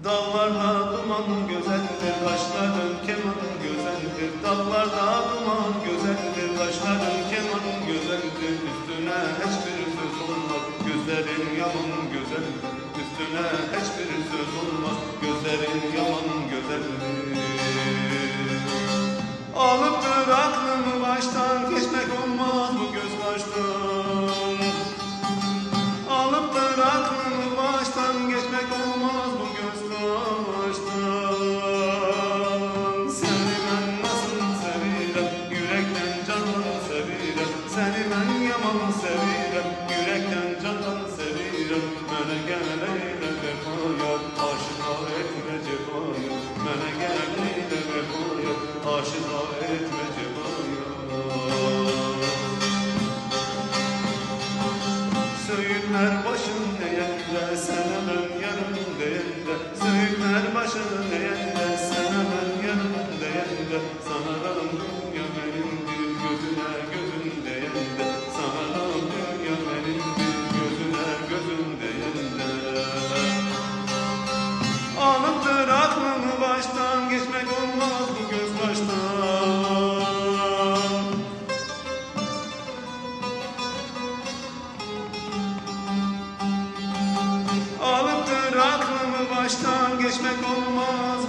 Dağlarda duman güzeldir, kaşların keman güzeldir. Dağlarda duman güzeldir, kaşların keman güzeldir. Üstüne hiçbir söz olmaz, gözlerin yaman güzeldir. Üstüne hiçbir söz olmaz, gözlerin yaman güzeldir. Alıptır aklımı baştan, geçmek olmaz bu göz kaştan. Alıptır aklımı baştan, geçmek olmaz bu göz kaştan. Seni ben nasıl sevirem, yürekten candan sevirem. Seni ben yaman sevirem, yürekten candan sevirem. Mene gel eyle vefaya, aşıka etme cefaya. Mene gel eyle vefaya, aşıka etme cefaya. Söğütler başın deyende, sana ben yanım deyende. Söğütler başın deyende, sana ben yanım deyende. Sanaram dünya benimdir, gözüne gözün deyende. Sanaram dünya benimdir, gözüne gözün deyende. Alıptır aklımı baştan, geçmek olmaz bu göz kaştan. Alıptır aklımı baştan, geçmek olmaz